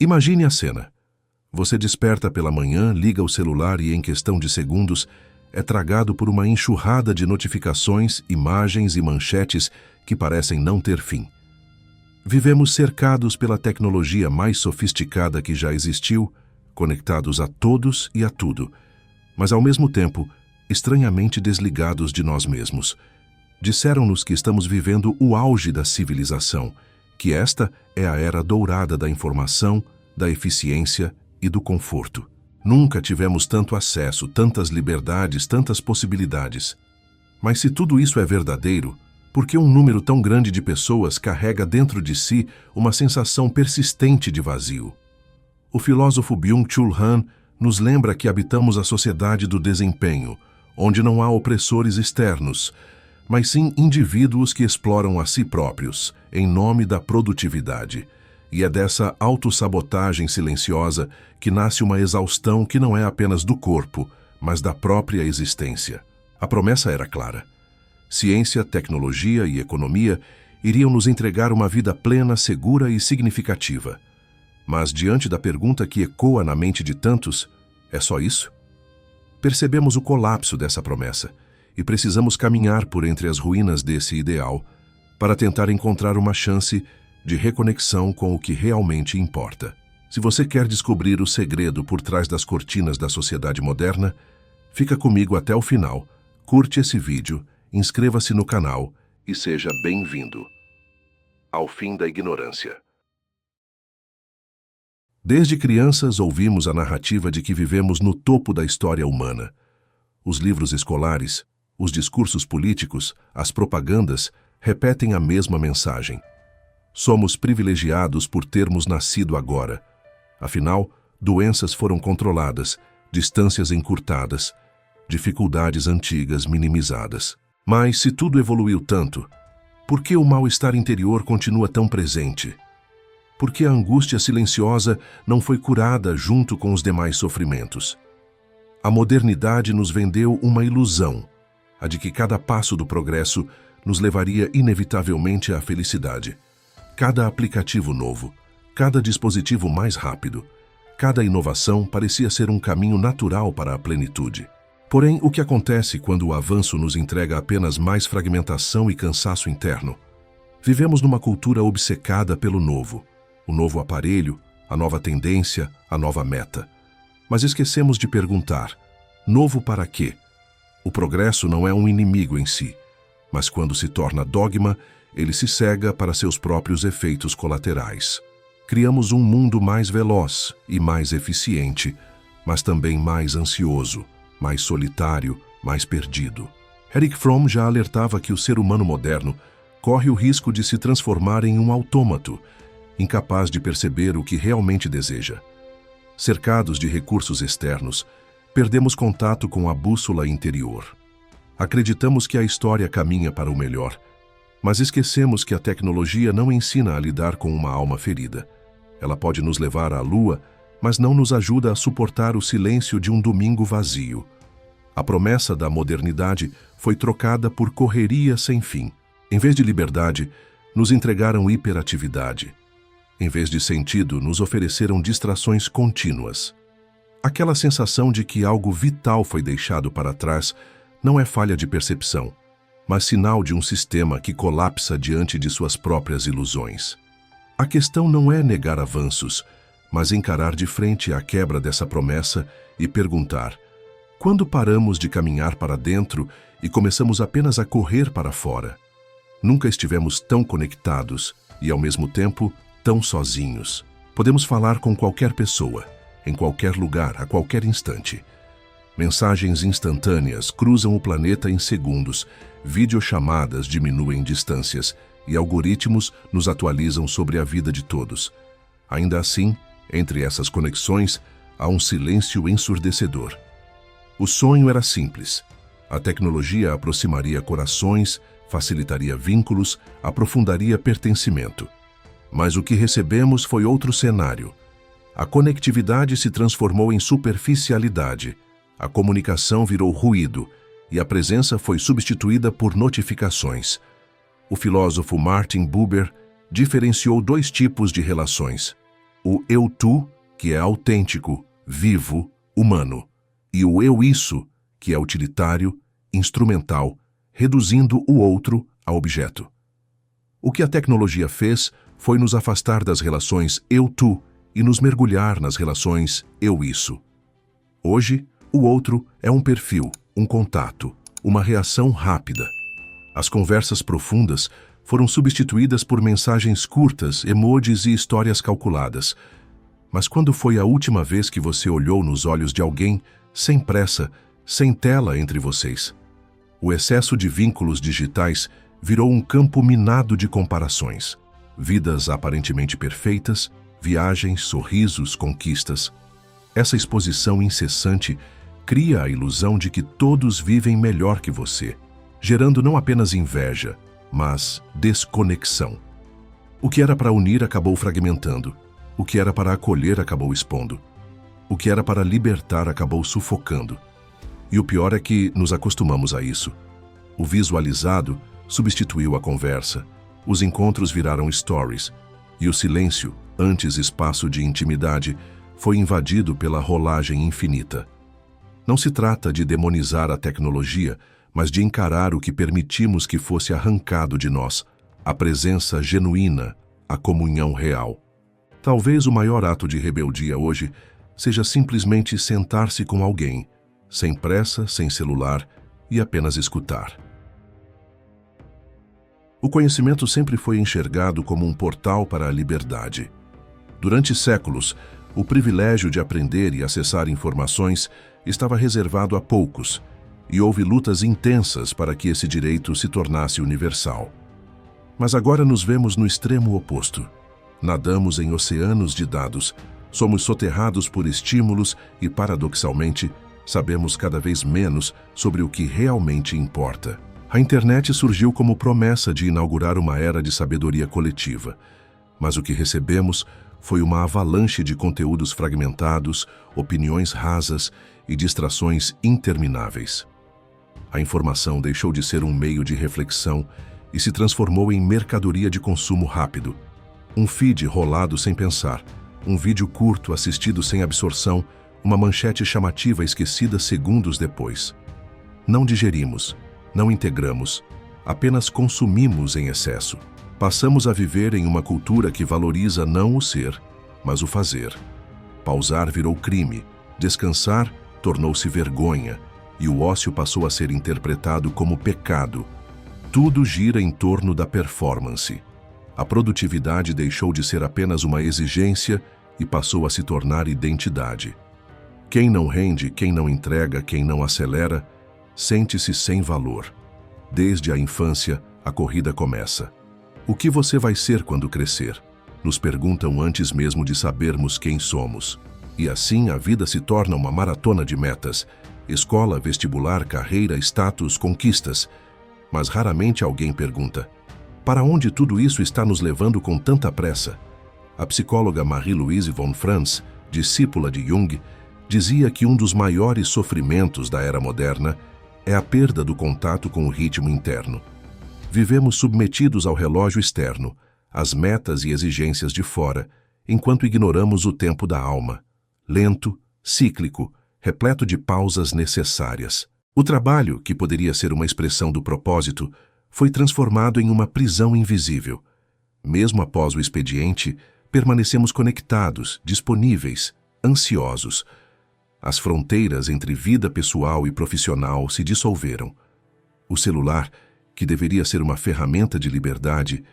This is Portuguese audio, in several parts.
Imagine a cena. Você desperta pela manhã, liga o celular e, em questão de segundos, é tragado por uma enxurrada de notificações, imagens e manchetes que parecem não ter fim. Vivemos cercados pela tecnologia mais sofisticada que já existiu, conectados a todos e a tudo, mas ao mesmo tempo, estranhamente desligados de nós mesmos. Disseram-nos que estamos vivendo o auge da civilização, que esta é a era dourada da informação, da eficiência e do conforto. Nunca tivemos tanto acesso, tantas liberdades, tantas possibilidades. Mas se tudo isso é verdadeiro, por que um número tão grande de pessoas carrega dentro de si uma sensação persistente de vazio? O filósofo Byung-Chul Han nos lembra que habitamos a sociedade do desempenho, onde não há opressores externos, mas sim indivíduos que exploram a si próprios, em nome da produtividade. E é dessa autossabotagem silenciosa que nasce uma exaustão que não é apenas do corpo, mas da própria existência. A promessa era clara. Ciência, tecnologia e economia iriam nos entregar uma vida plena, segura e significativa. Mas diante da pergunta que ecoa na mente de tantos, é só isso? Percebemos o colapso dessa promessa e precisamos caminhar por entre as ruínas desse ideal para tentar encontrar uma chance de reconexão com o que realmente importa. Se você quer descobrir o segredo por trás das cortinas da sociedade moderna, fica comigo até o final, curte esse vídeo, inscreva-se no canal e seja bem-vindo ao fim da ignorância. Desde crianças ouvimos a narrativa de que vivemos no topo da história humana. Os livros escolares, os discursos políticos, as propagandas repetem a mesma mensagem. Somos privilegiados por termos nascido agora. Afinal, doenças foram controladas, distâncias encurtadas, dificuldades antigas minimizadas. Mas se tudo evoluiu tanto, por que o mal-estar interior continua tão presente? Por que a angústia silenciosa não foi curada junto com os demais sofrimentos? A modernidade nos vendeu uma ilusão, a de que cada passo do progresso nos levaria inevitavelmente à felicidade. Cada aplicativo novo, cada dispositivo mais rápido, cada inovação parecia ser um caminho natural para a plenitude. Porém, o que acontece quando o avanço nos entrega apenas mais fragmentação e cansaço interno? Vivemos numa cultura obcecada pelo novo, o novo aparelho, a nova tendência, a nova meta. Mas esquecemos de perguntar, novo para quê? O progresso não é um inimigo em si, mas quando se torna dogma, ele se cega para seus próprios efeitos colaterais. Criamos um mundo mais veloz e mais eficiente, mas também mais ansioso, mais solitário, mais perdido. Erich Fromm já alertava que o ser humano moderno corre o risco de se transformar em um autômato, incapaz de perceber o que realmente deseja. Cercados de recursos externos, perdemos contato com a bússola interior. Acreditamos que a história caminha para o melhor, mas esquecemos que a tecnologia não ensina a lidar com uma alma ferida. Ela pode nos levar à lua, mas não nos ajuda a suportar o silêncio de um domingo vazio. A promessa da modernidade foi trocada por correria sem fim. Em vez de liberdade, nos entregaram hiperatividade. Em vez de sentido, nos ofereceram distrações contínuas. Aquela sensação de que algo vital foi deixado para trás não é falha de percepção, mas sinal de um sistema que colapsa diante de suas próprias ilusões. A questão não é negar avanços, mas encarar de frente a quebra dessa promessa e perguntar: quando paramos de caminhar para dentro e começamos apenas a correr para fora? Nunca estivemos tão conectados e, ao mesmo tempo, tão sozinhos. Podemos falar com qualquer pessoa, em qualquer lugar, a qualquer instante. Mensagens instantâneas cruzam o planeta em segundos, videochamadas diminuem distâncias e algoritmos nos atualizam sobre a vida de todos. Ainda assim, entre essas conexões, há um silêncio ensurdecedor. O sonho era simples. A tecnologia aproximaria corações, facilitaria vínculos, aprofundaria pertencimento. Mas o que recebemos foi outro cenário. A conectividade se transformou em superficialidade, a comunicação virou ruído e a presença foi substituída por notificações. O filósofo Martin Buber diferenciou dois tipos de relações: O eu-tu, que é autêntico, vivo, humano, e o eu-isso, que é utilitário, instrumental, reduzindo o outro a objeto. O que a tecnologia fez foi nos afastar das relações eu-tu e nos mergulhar nas relações eu-isso. Hoje, o outro é um perfil, um contato, uma reação rápida. As conversas profundas foram substituídas por mensagens curtas, emojis e histórias calculadas. Mas quando foi a última vez que você olhou nos olhos de alguém, sem pressa, sem tela entre vocês? O excesso de vínculos digitais virou um campo minado de comparações. Vidas aparentemente perfeitas, viagens, sorrisos, conquistas. Essa exposição incessante cria a ilusão de que todos vivem melhor que você, gerando não apenas inveja, mas desconexão. O que era para unir acabou fragmentando. O que era para acolher acabou expondo. O que era para libertar acabou sufocando. E o pior é que nos acostumamos a isso. O visualizado substituiu a conversa. Os encontros viraram stories. E o silêncio, antes espaço de intimidade, foi invadido pela rolagem infinita. Não se trata de demonizar a tecnologia, mas de encarar o que permitimos que fosse arrancado de nós, a presença genuína, a comunhão real. Talvez o maior ato de rebeldia hoje seja simplesmente sentar-se com alguém, sem pressa, sem celular, e apenas escutar. O conhecimento sempre foi enxergado como um portal para a liberdade. Durante séculos, o privilégio de aprender e acessar informações estava reservado a poucos, e houve lutas intensas para que esse direito se tornasse universal. Mas agora nos vemos no extremo oposto. Nadamos em oceanos de dados, somos soterrados por estímulos e, paradoxalmente, sabemos cada vez menos sobre o que realmente importa. A internet surgiu como promessa de inaugurar uma era de sabedoria coletiva, mas o que recebemos foi uma avalanche de conteúdos fragmentados, opiniões rasas e distrações intermináveis. A informação deixou de ser um meio de reflexão e se transformou em mercadoria de consumo rápido. Um feed rolado sem pensar, um vídeo curto assistido sem absorção, uma manchete chamativa esquecida segundos depois. Não digerimos, não integramos, apenas consumimos em excesso. Passamos a viver em uma cultura que valoriza não o ser, mas o fazer. Pausar virou crime, descansar tornou-se vergonha, e o ócio passou a ser interpretado como pecado. Tudo gira em torno da performance. A produtividade deixou de ser apenas uma exigência e passou a se tornar identidade. Quem não rende, quem não entrega, quem não acelera, sente-se sem valor. Desde a infância, a corrida começa. O que você vai ser quando crescer? Nos perguntam antes mesmo de sabermos quem somos. E assim a vida se torna uma maratona de metas. Escola, vestibular, carreira, status, conquistas. Mas raramente alguém pergunta: para onde tudo isso está nos levando com tanta pressa? A psicóloga Marie-Louise von Franz, discípula de Jung, dizia que um dos maiores sofrimentos da era moderna é a perda do contato com o ritmo interno. Vivemos submetidos ao relógio externo, às metas e exigências de fora, enquanto ignoramos o tempo da alma, lento, cíclico, repleto de pausas necessárias. O trabalho, que poderia ser uma expressão do propósito, foi transformado em uma prisão invisível. Mesmo após o expediente, permanecemos conectados, disponíveis, ansiosos. As fronteiras entre vida pessoal e profissional se dissolveram. O celular, que deveria ser uma ferramenta de liberdade,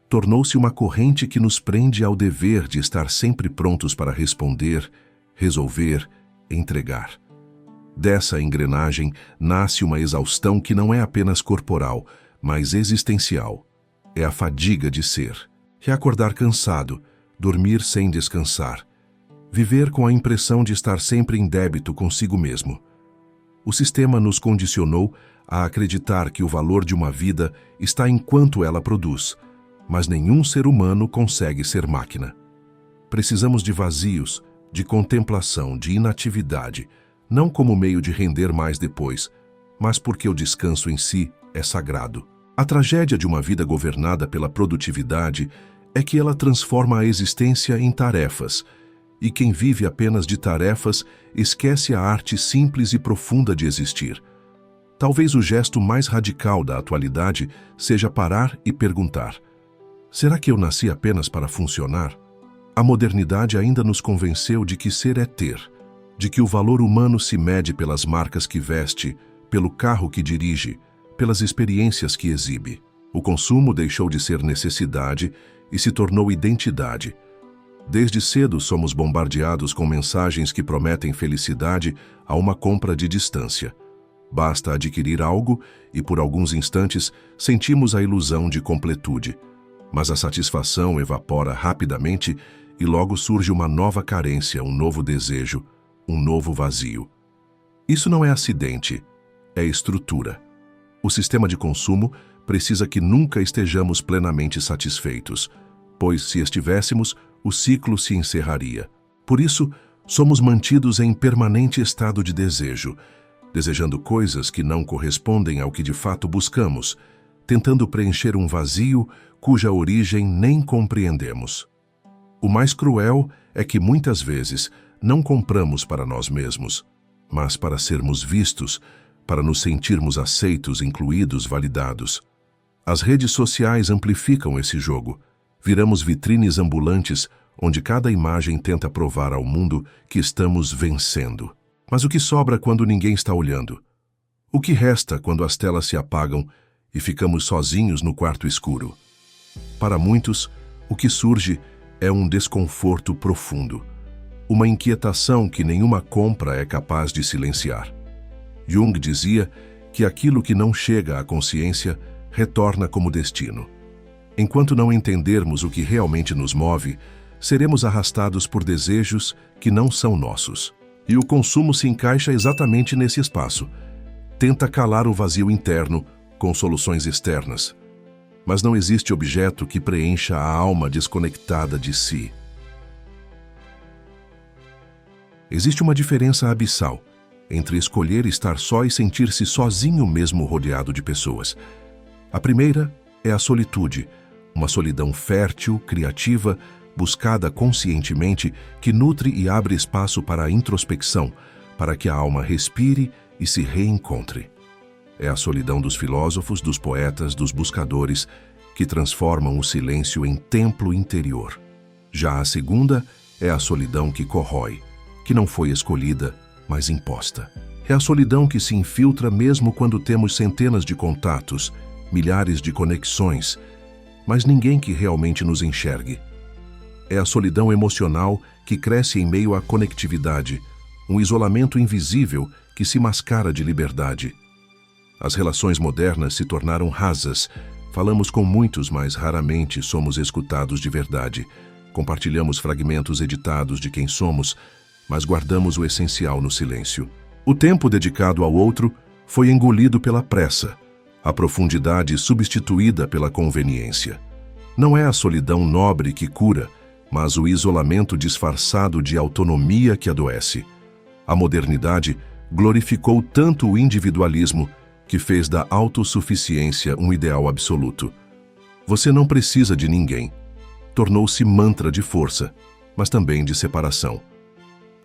tornou-se uma corrente que nos prende ao dever de estar sempre prontos para responder, resolver, entregar. Dessa engrenagem nasce uma exaustão que não é apenas corporal, mas existencial. É a fadiga de ser. É acordar cansado, dormir sem descansar, viver com a impressão de estar sempre em débito consigo mesmo. O sistema nos condicionou a acreditar que o valor de uma vida está em quanto ela produz, mas nenhum ser humano consegue ser máquina. Precisamos de vazios, de contemplação, de inatividade, não como meio de render mais depois, mas porque o descanso em si é sagrado. A tragédia de uma vida governada pela produtividade é que ela transforma a existência em tarefas, e quem vive apenas de tarefas esquece a arte simples e profunda de existir. Talvez o gesto mais radical da atualidade seja parar e perguntar: será que eu nasci apenas para funcionar? A modernidade ainda nos convenceu de que ser é ter, de que o valor humano se mede pelas marcas que veste, pelo carro que dirige, pelas experiências que exibe. O consumo deixou de ser necessidade e se tornou identidade. Desde cedo somos bombardeados com mensagens que prometem felicidade a uma compra de distância. Basta adquirir algo e, por alguns instantes, sentimos a ilusão de completude. Mas a satisfação evapora rapidamente e logo surge uma nova carência, um novo desejo, um novo vazio. Isso não é acidente, é estrutura. O sistema de consumo precisa que nunca estejamos plenamente satisfeitos, pois, se estivéssemos, o ciclo se encerraria. Por isso, somos mantidos em permanente estado de desejo, desejando coisas que não correspondem ao que de fato buscamos, tentando preencher um vazio cuja origem nem compreendemos. O mais cruel é que muitas vezes não compramos para nós mesmos, mas para sermos vistos, para nos sentirmos aceitos, incluídos, validados. As redes sociais amplificam esse jogo. Viramos vitrines ambulantes onde cada imagem tenta provar ao mundo que estamos vencendo. Mas o que sobra quando ninguém está olhando? O que resta quando as telas se apagam e ficamos sozinhos no quarto escuro? Para muitos, o que surge é um desconforto profundo, uma inquietação que nenhuma compra é capaz de silenciar. Jung dizia que aquilo que não chega à consciência retorna como destino. Enquanto não entendermos o que realmente nos move, seremos arrastados por desejos que não são nossos. E o consumo se encaixa exatamente nesse espaço. Tenta calar o vazio interno com soluções externas. Mas não existe objeto que preencha a alma desconectada de si. Existe uma diferença abissal entre escolher estar só e sentir-se sozinho mesmo rodeado de pessoas. A primeira é a solitude, uma solidão fértil, criativa, buscada conscientemente, que nutre e abre espaço para a introspecção, para que a alma respire e se reencontre. É a solidão dos filósofos, dos poetas, dos buscadores, que transformam o silêncio em templo interior. Já a segunda é a solidão que corrói, que não foi escolhida, mas imposta. É a solidão que se infiltra mesmo quando temos centenas de contatos, milhares de conexões, mas ninguém que realmente nos enxergue. É a solidão emocional que cresce em meio à conectividade, um isolamento invisível que se mascara de liberdade. As relações modernas se tornaram rasas. Falamos com muitos, mas raramente somos escutados de verdade. Compartilhamos fragmentos editados de quem somos, mas guardamos o essencial no silêncio. O tempo dedicado ao outro foi engolido pela pressa, a profundidade substituída pela conveniência. Não é a solidão nobre que cura, mas o isolamento disfarçado de autonomia que adoece. A modernidade glorificou tanto o individualismo que fez da autossuficiência um ideal absoluto. Você não precisa de ninguém. Tornou-se mantra de força, mas também de separação.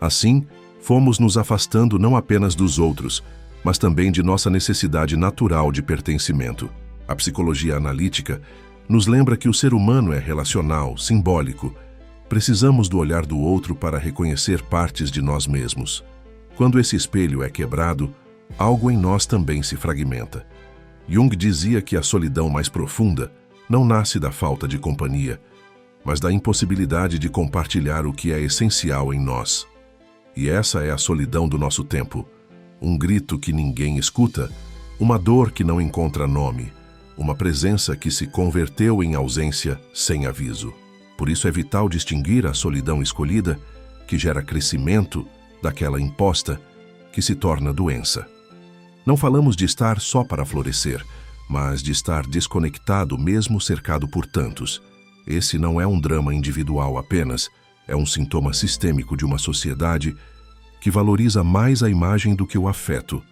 Assim, fomos nos afastando não apenas dos outros, mas também de nossa necessidade natural de pertencimento. A psicologia analítica nos lembra que o ser humano é relacional, simbólico. Precisamos do olhar do outro para reconhecer partes de nós mesmos. Quando esse espelho é quebrado, algo em nós também se fragmenta. Jung dizia que a solidão mais profunda não nasce da falta de companhia, mas da impossibilidade de compartilhar o que é essencial em nós. E essa é a solidão do nosso tempo. Um grito que ninguém escuta, uma dor que não encontra nome, uma presença que se converteu em ausência sem aviso. Por isso é vital distinguir a solidão escolhida, que gera crescimento, daquela imposta, que se torna doença. Não falamos de estar só para florescer, mas de estar desconectado mesmo cercado por tantos. Esse não é um drama individual apenas, é um sintoma sistêmico de uma sociedade que valoriza mais a imagem do que o afeto,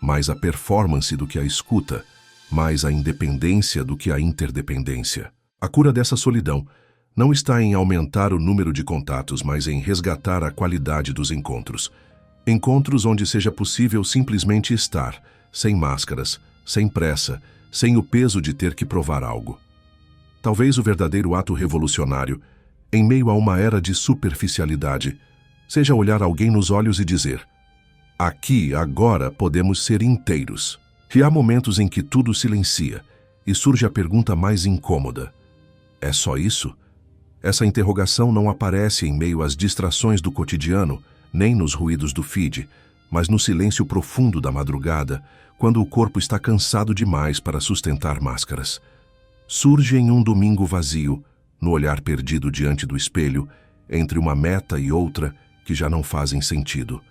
mais a performance do que a escuta, mais a independência do que a interdependência. A cura dessa solidão não está em aumentar o número de contatos, mas em resgatar a qualidade dos encontros. Encontros onde seja possível simplesmente estar, sem máscaras, sem pressa, sem o peso de ter que provar algo. Talvez o verdadeiro ato revolucionário, em meio a uma era de superficialidade, seja olhar alguém nos olhos e dizer: aqui, agora, podemos ser inteiros. E há momentos em que tudo silencia e surge a pergunta mais incômoda: é só isso? Essa interrogação não aparece em meio às distrações do cotidiano, nem nos ruídos do feed, mas no silêncio profundo da madrugada, quando o corpo está cansado demais para sustentar máscaras. Surge em um domingo vazio, no olhar perdido diante do espelho, entre uma meta e outra que já não fazem sentido.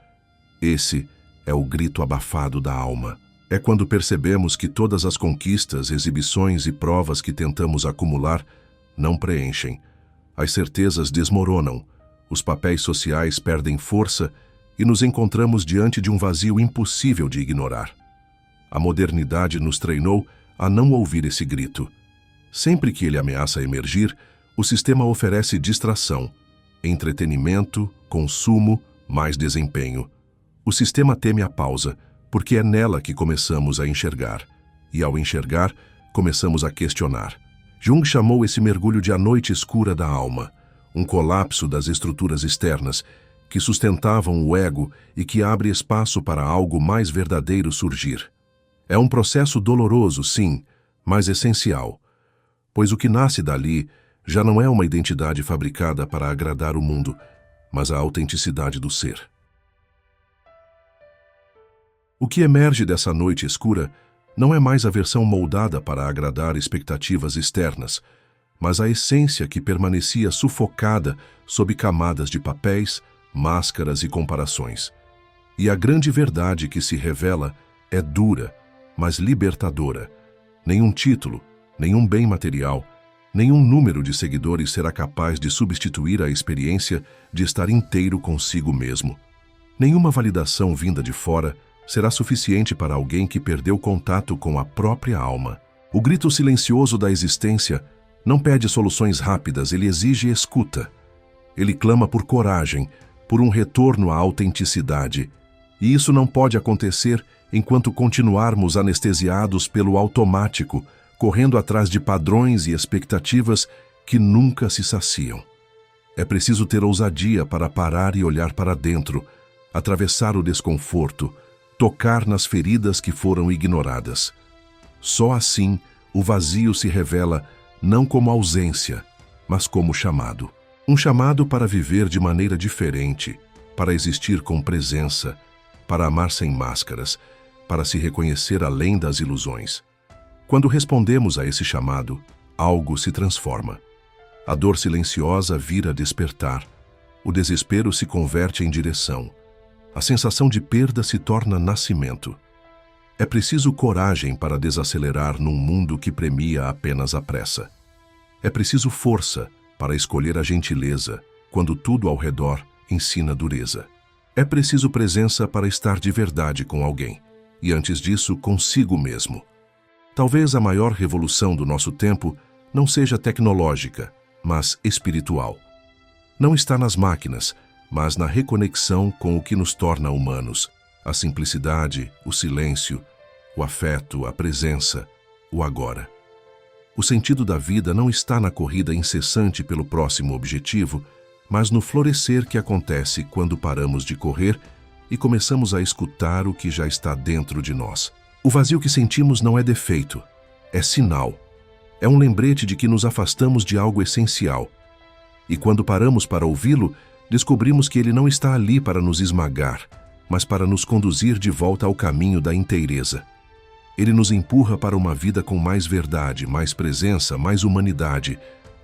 Esse é o grito abafado da alma. É quando percebemos que todas as conquistas, exibições e provas que tentamos acumular não preenchem. As certezas desmoronam, os papéis sociais perdem força e nos encontramos diante de um vazio impossível de ignorar. A modernidade nos treinou a não ouvir esse grito. Sempre que ele ameaça emergir, o sistema oferece distração, entretenimento, consumo, mais desempenho. O sistema teme a pausa, porque é nela que começamos a enxergar. E ao enxergar, começamos a questionar. Jung chamou esse mergulho de a noite escura da alma, um colapso das estruturas externas que sustentavam o ego e que abre espaço para algo mais verdadeiro surgir. É um processo doloroso, sim, mas essencial, pois o que nasce dali já não é uma identidade fabricada para agradar o mundo, mas a autenticidade do ser. O que emerge dessa noite escura não é mais a versão moldada para agradar expectativas externas, mas a essência que permanecia sufocada sob camadas de papéis, máscaras e comparações. E a grande verdade que se revela é dura, mas libertadora. Nenhum título, nenhum bem material, nenhum número de seguidores será capaz de substituir a experiência de estar inteiro consigo mesmo. Nenhuma validação vinda de fora será suficiente para alguém que perdeu contato com a própria alma. O grito silencioso da existência não pede soluções rápidas, ele exige escuta. Ele clama por coragem, por um retorno à autenticidade. E isso não pode acontecer enquanto continuarmos anestesiados pelo automático, correndo atrás de padrões e expectativas que nunca se saciam. É preciso ter ousadia para parar e olhar para dentro, atravessar o desconforto, tocar nas feridas que foram ignoradas. Só assim o vazio se revela não como ausência, mas como chamado. Um chamado para viver de maneira diferente, para existir com presença, para amar sem máscaras, para se reconhecer além das ilusões. Quando respondemos a esse chamado, algo se transforma. A dor silenciosa vira despertar, o desespero se converte em direção. A sensação de perda se torna nascimento. É preciso coragem para desacelerar num mundo que premia apenas a pressa. É preciso força para escolher a gentileza, quando tudo ao redor ensina dureza. É preciso presença para estar de verdade com alguém, e antes disso, consigo mesmo. Talvez a maior revolução do nosso tempo não seja tecnológica, mas espiritual. Não está nas máquinas, mas na reconexão com o que nos torna humanos, a simplicidade, o silêncio, o afeto, a presença, o agora. O sentido da vida não está na corrida incessante pelo próximo objetivo, mas no florescer que acontece quando paramos de correr e começamos a escutar o que já está dentro de nós. O vazio que sentimos não é defeito, é sinal. É um lembrete de que nos afastamos de algo essencial. E quando paramos para ouvi-lo, descobrimos que ele não está ali para nos esmagar, mas para nos conduzir de volta ao caminho da inteireza. Ele nos empurra para uma vida com mais verdade, mais presença, mais humanidade,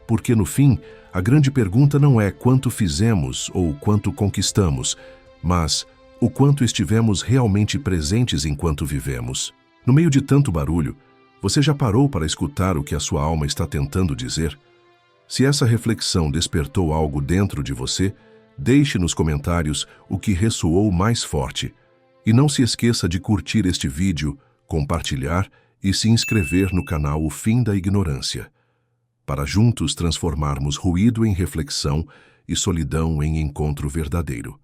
porque no fim, a grande pergunta não é quanto fizemos ou quanto conquistamos, mas o quanto estivemos realmente presentes enquanto vivemos. No meio de tanto barulho, você já parou para escutar o que a sua alma está tentando dizer? Se essa reflexão despertou algo dentro de você, deixe nos comentários o que ressoou mais forte. E não se esqueça de curtir este vídeo, compartilhar e se inscrever no canal O Fim da Ignorância. para juntos transformarmos ruído em reflexão e solidão em encontro verdadeiro.